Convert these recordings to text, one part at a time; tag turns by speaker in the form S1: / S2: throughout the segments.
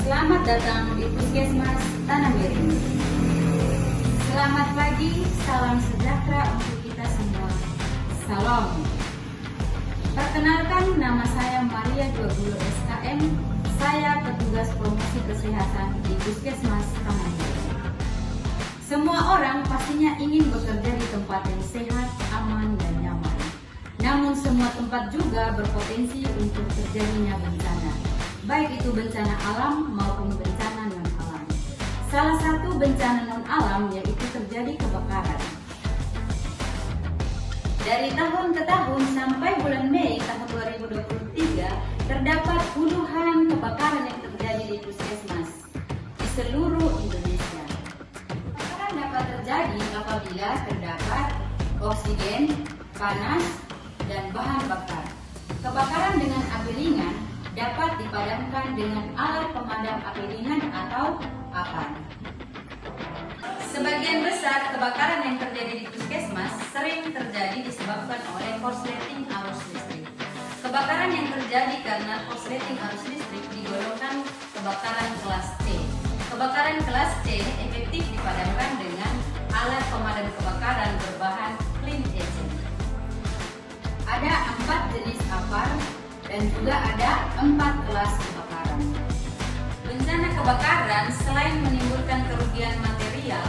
S1: Selamat datang di Puskesmas Tanah Miring. Selamat pagi, salam sejahtera untuk kita semua. Salam. Perkenalkan, nama saya Maria Juagulo SKM. Saya petugas promosi kesehatan di Puskesmas Tanah Miring. Semua orang pastinya ingin bekerja di tempat yang sehat, aman, dan nyaman. Namun semua tempat juga berpotensi untuk terjadinya bencana, baik itu bencana alam maupun bencana non-alam. Salah satu bencana non-alam yaitu terjadi kebakaran. Dari tahun ke tahun sampai bulan Mei tahun 2023 terdapat puluhan kebakaran yang terjadi di puskesmas di seluruh Indonesia. Kebakaran dapat terjadi apabila terdapat oksigen, panas, dan bahan bakar. Kebakaran dengan api ringan dapat dipadamkan dengan alat pemadam api ringan atau APAN. Sebagian besar kebakaran yang terjadi di puskesmas sering terjadi disebabkan oleh korsleting arus listrik. Kebakaran yang terjadi karena korsleting arus listrik digolongkan kebakaran kelas C. Kebakaran kelas C efektif dipadamkan dengan alat pemadam kebakaran berbahan clean agent. Ada 4 jenis APAR dan juga ada 4 kelas kebakaran. Bencana kebakaran selain menimbulkan kerugian material,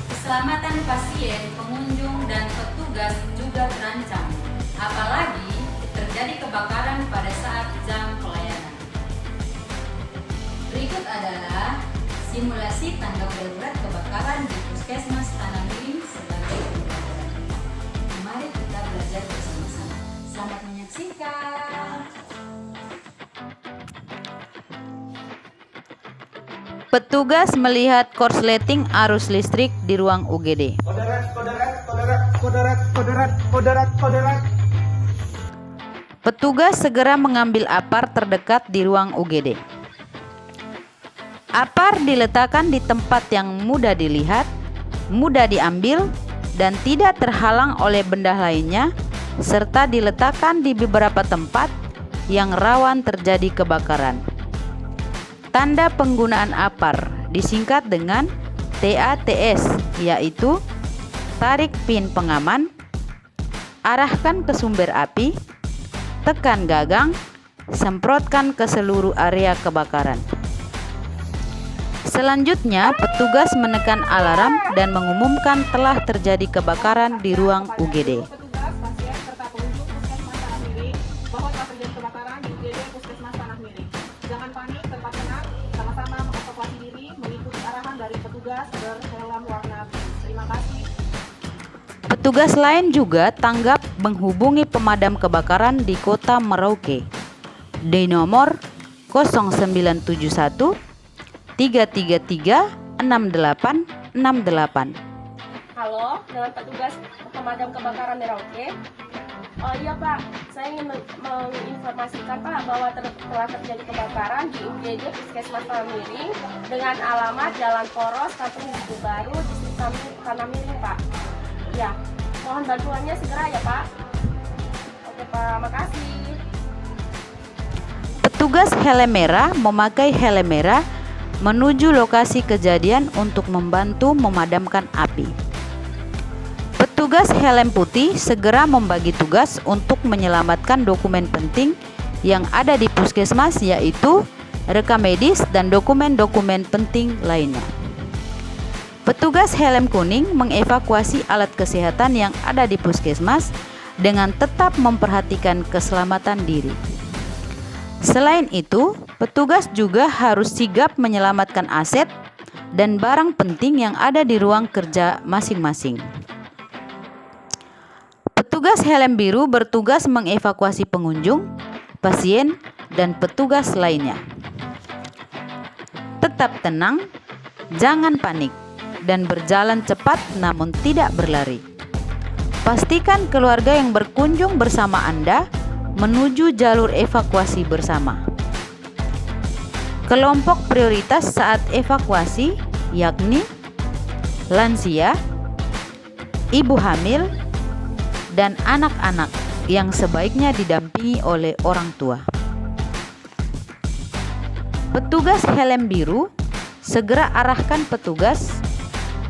S1: keselamatan pasien, pengunjung, dan petugas juga terancam. Apalagi terjadi kebakaran pada saat jam pelayanan. Berikut adalah simulasi tanggap darurat kebakaran di Puskesmas Tanah Miring sebagai pembelajaran. Mari kita belajar bersama-sama. Selamat menyaksikan.
S2: Petugas melihat korsleting arus listrik di ruang UGD. Petugas segera mengambil APAR terdekat di ruang UGD. APAR diletakkan di tempat yang mudah dilihat, mudah diambil, dan tidak terhalang oleh benda lainnya, serta diletakkan di beberapa tempat yang rawan terjadi kebakaran. Tanda penggunaan APAR disingkat dengan TATS, yaitu tarik pin pengaman, arahkan ke sumber api, tekan gagang, semprotkan ke seluruh area kebakaran. Selanjutnya, petugas menekan alarm dan mengumumkan telah terjadi kebakaran di ruang UGD.
S3: Petugas, pasien, serta pengunjung Puskesmas Tanah Miring bahwa telah terjadi kebakaran di UGD Puskesmas Tanah Miring. Jangan panik, tetap tenang, sama-sama mengevakuasi diri mengikuti arahan dari petugas berhelm warna biru. Terima kasih.
S2: Petugas lain juga tanggap menghubungi pemadam kebakaran di Kota Merauke di nomor 0971 333 6868.
S3: Halo, dengan petugas pemadam kebakaran Merauke. Oh iya Pak, saya ingin menginformasikan Pak bahwa telah terjadi kebakaran di UGD Puskesmas Tanah Miring dengan alamat Jalan Poros, Kampung Buku Baru, Distrik Tanah Miring Pak. Ya, mohon bantuannya segera ya Pak. Oke Pak, makasih.
S2: Petugas helm merah memakai helm merah menuju lokasi kejadian untuk membantu memadamkan api. Petugas helm putih segera membagi tugas untuk menyelamatkan dokumen penting yang ada di puskesmas, yaitu rekam medis dan dokumen-dokumen penting lainnya. Petugas helm kuning mengevakuasi alat kesehatan yang ada di puskesmas dengan tetap memperhatikan keselamatan diri. Selain itu, petugas juga harus sigap menyelamatkan aset dan barang penting yang ada di ruang kerja masing-masing. Petugas helm biru bertugas mengevakuasi pengunjung, pasien, dan petugas lainnya. Tetap tenang, jangan panik, dan berjalan cepat namun tidak berlari. Pastikan keluarga yang berkunjung bersama Anda menuju jalur evakuasi bersama. Kelompok prioritas saat evakuasi yakni lansia, ibu hamil, dan anak-anak yang sebaiknya didampingi oleh orang tua. Petugas helm biru segera arahkan petugas,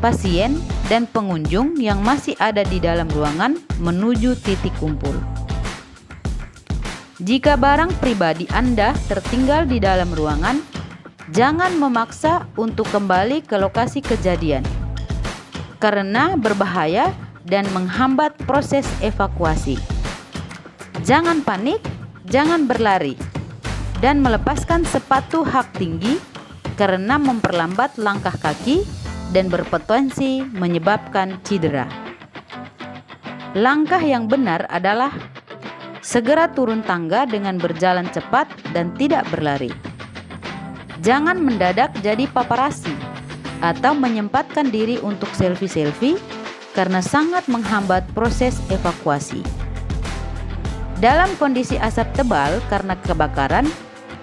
S2: pasien, dan pengunjung yang masih ada di dalam ruangan menuju titik kumpul. Jika barang pribadi Anda tertinggal di dalam ruangan, jangan memaksa untuk kembali ke lokasi kejadian karena berbahaya dan menghambat proses evakuasi. Jangan panik, jangan berlari, dan melepaskan sepatu hak tinggi karena memperlambat langkah kaki dan berpotensi menyebabkan cedera. Langkah yang benar adalah segera turun tangga dengan berjalan cepat dan tidak berlari. Jangan mendadak jadi paparazzi atau menyempatkan diri untuk selfie-selfie karena sangat menghambat proses evakuasi. Dalam kondisi asap tebal karena kebakaran,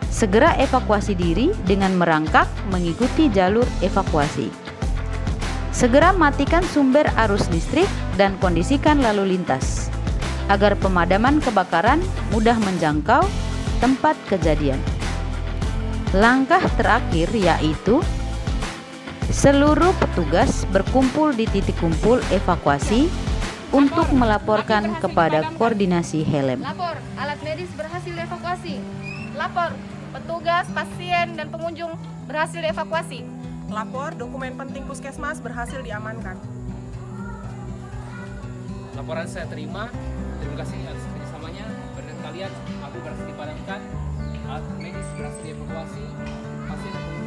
S2: segera evakuasi diri dengan merangkak mengikuti jalur evakuasi. Segera matikan sumber arus listrik dan kondisikan lalu lintas agar pemadaman kebakaran mudah menjangkau tempat kejadian. Langkah terakhir yaitu seluruh petugas berkumpul di titik kumpul evakuasi untuk melaporkan kepada koordinasi helm.
S3: Lapor, alat medis berhasil dievakuasi. Lapor, petugas, pasien, dan pengunjung berhasil dievakuasi.
S4: Lapor, dokumen penting puskesmas berhasil diamankan.
S5: Laporan saya terima. Terima kasih atas kerjasamanya. Berdasarkan kalian, aku berhasil dipadamkan. Alat medis berhasil dievakuasi. Pasien